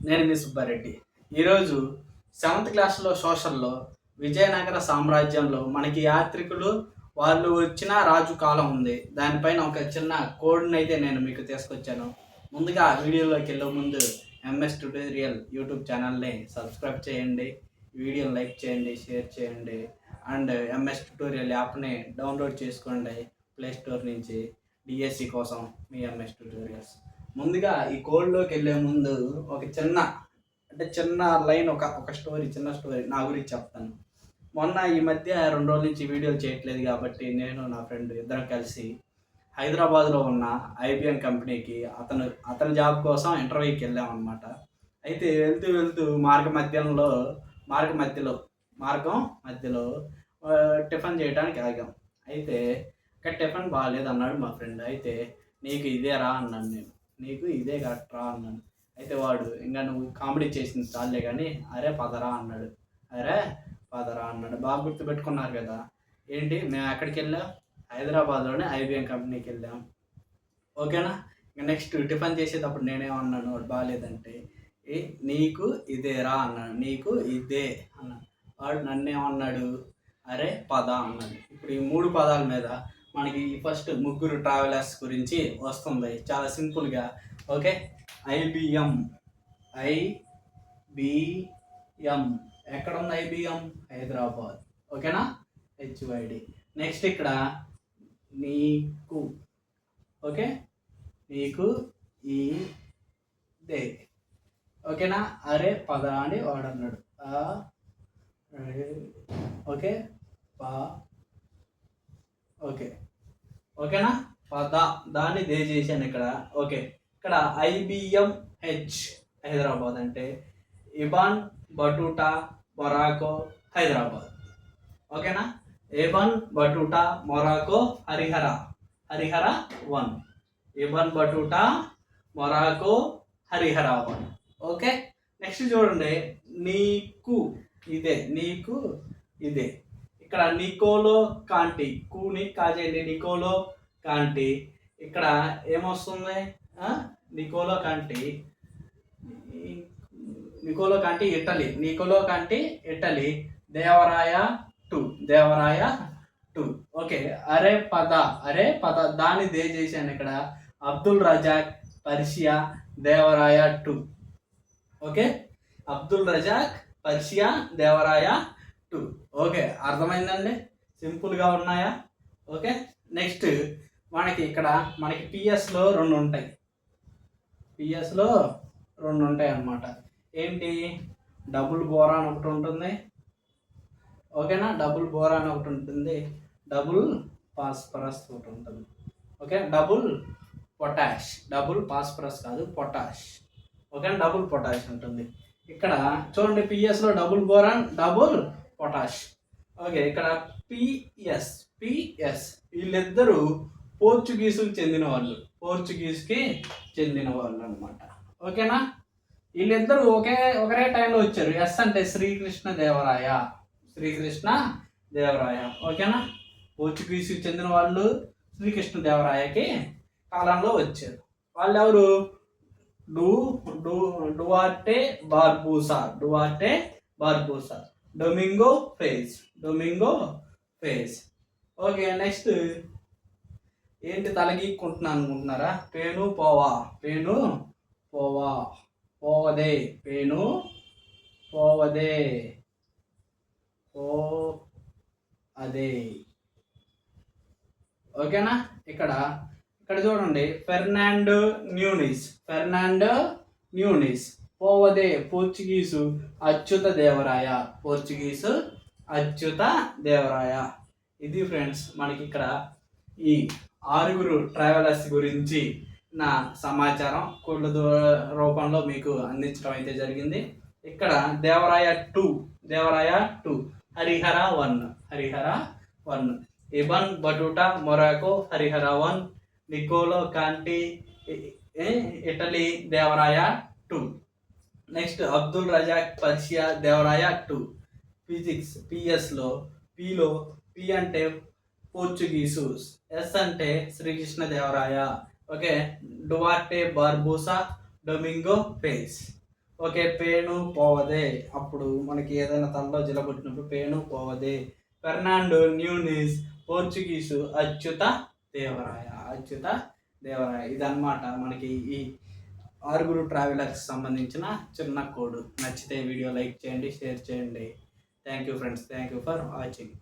నేను మీ సుబ్బారెడ్డి. ఈరోజు సెవెంత్ క్లాస్లో సోషల్లో విజయనగర సామ్రాజ్యంలో మనకి యాత్రికులు వాళ్ళు వచ్చిన రాజు కాలం ఉంది. దానిపైన ఒక చిన్న కోడ్ని అయితే నేను మీకు తీసుకొచ్చాను. ముందుగా వీడియోలోకి వెళ్ళే ముందు ఎంఎస్ ట్యుటోరియల్ యూట్యూబ్ ఛానల్ని సబ్స్క్రైబ్ చేయండి, వీడియోని లైక్ చేయండి, షేర్ చేయండి అండ్ ఎంఎస్ ట్యుటోరియల్ యాప్ని డౌన్లోడ్ చేసుకోండి ప్లే స్టోర్ నుంచి డిఎస్సి కోసం మీ ఎంఎస్ ట్యుటోరియల్స్. ముందుగా ఈ కోడ్లోకి వెళ్ళే ముందు ఒక చిన్న లైన్ ఒక స్టోరీ, చిన్న స్టోరీ నా గురించి చెప్తాను. మొన్న ఈ మధ్య 2 రోజుల నుంచి వీడియోలు చేయట్లేదు కాబట్టి నేను నా ఫ్రెండ్ ఇద్దరం కలిసి హైదరాబాద్లో ఉన్న ఐబిఎం కంపెనీకి అతని జాబ్ కోసం ఇంటర్వ్యూకి వెళ్ళామన్నమాట. అయితే వెళ్తూ మార్గం మధ్యలో టిఫిన్ చేయడానికి ఆగాం. అయితే ఇక్కడ టిఫిన్ బాగాలేదు అన్నాడు మా ఫ్రెండ్. అయితే నీకు ఇదే రా అన్నాను నేను. నీకు ఇదే కరెక్ట్ రా అన్నాను. అయితే వాడు ఇంకా నువ్వు కామెడీ చేసింది చాలే కానీ అరే పదరా అన్నాడు. బాగా గుర్తుపెట్టుకున్నారు కదా. ఏంటి మేము ఎక్కడికి వెళ్ళాం? హైదరాబాద్లోనే ఐబిఎం కంపెనీకి వెళ్ళాం. ఓకేనా? ఇంకా నెక్స్ట్ టిఫిన్ చేసేటప్పుడు నేనేమన్నాను వాడు బాగాలేదంటే, నీకు ఇదే రా అన్నాడు. నీకు ఇదే అన్నాడు. వాడు నన్నేమన్నాడు, అరే పద అన్నాడు. ఇప్పుడు ఈ 3 పదాల మీద మనకి ఫస్ట్ ముగ్గురు ట్రావెలర్స్ గురించి వస్తుంది చాలా సింపుల్గా. ఓకే, ఐబిఎం ఎక్కడ ఉంది? ఐబిఎం హైదరాబాద్. ఓకేనా? హెచ్వైడి. నెక్స్ట్ ఇక్కడ నీకు, ఓకే, నీకు ఈ దే. ఓకేనా? అరే పద అని వాడు అన్నాడు. ఓకే ఓకేనా? పద దాన్ని దే చేశాను ఇక్కడ. ఓకే, ఇక్కడ ఐబిఎం హైదరాబాద్ అంటే ఇబాన్ బటూటా మొరాకో హైదరాబాద్. ఓకేనా? Ibn Battuta Morocco Harihara 1. Ibn Battuta Morocco Harihara 1. Okay, next చూడండి. నీకు ఇదే. ఇక్కడ నికోలో కాంటి, కూని కాజేయండి, నికోలో కాంటి. ఇక్కడ ఏమొస్తుంది? Niccolo Conti Italy. Devaraya 2. Okay, అరే పద దాన్ని దే చేశాను ఇక్కడ. Abdul Razzaq Persia Devaraya 2. Okay, Abdul Razzaq Persia Devaraya 2. Okay, అర్థమైందండి? సింపుల్గా ఉన్నాయా? ఓకే, నెక్స్ట్ మనకి పిఎస్లో 2 ఉంటాయి. అన్నమాట. ఏంటి? డబుల్ బోరాన్ ఒకటి ఉంటుంది. ఓకేనా? డబుల్ బోరాన్ ఒకటి ఉంటుంది. డబుల్ ఫాస్ఫరస్ ఒకటి ఉంటుంది. Okay, double potash, double phosphorus కాదు పొటాష్. ఓకేనా? డబుల్ పొటాష్ ఉంటుంది. ఇక్కడ చూడండి, పిఎస్లో double boron double potash. Okay, ఇక్కడ పిఎస్ వీళ్ళిద్దరూ పోర్చుగీస్కి చెందిన వాళ్ళు అనమాట. ఓకేనా? వీళ్ళిద్దరూ ఒకరే టైంలో వచ్చారు. ఎస్ అంటే శ్రీకృష్ణ దేవరాయ. ఓకేనా? పోర్చుగీస్కి చెందిన వాళ్ళు శ్రీకృష్ణ దేవరాయకి కాలంలో వచ్చారు. వాళ్ళు ఎవరు? Duarte Barbosa, Domingo Paes. Okay, next ఏంటి తలగీక్కుంటున్నాను అనుకుంటున్నారా? అదే. ఓకేనా? ఇక్కడ చూడండి, ఫెర్నాండో న్యూనిస్ పోవదే పోర్చుగీసు అచ్యుత దేవరాయ. ఇది ఫ్రెండ్స్ మనకి ఇక్కడ ఈ 6 ట్రావెలర్స్ గురించి నా సమాచారం కోడ్ల రూపంలో మీకు అందించడం అయితే జరిగింది. ఇక్కడ Devaraya 2, Harihara 1, Ibn Battuta Morocco Harihara 1, Niccolo Conti Italy Devaraya 2. Next Abdul Razzaq Persia Devaraya 2. Physics పిఎస్లో పి అంటే పోర్చుగీసు, ఎస్ అంటే Srikrishna Devaraya. Okay, Duarte Barbosa Domingo Paes. Okay, పేను పోవదే. అప్పుడు మనకి ఏదైనా తలలో జిలగొట్టినప్పుడు పేను పోవదే. Fernando Nunes, Portuguese Achyuta Devaraya. ఇదన్నమాట మనకి ఈ 6 ట్రావెలర్స్ సంబంధించిన చిన్న కోడ్. నచ్చితే వీడియో లైక్ చేయండి, షేర్ చేయండి. Thank you friends, thank you for watching.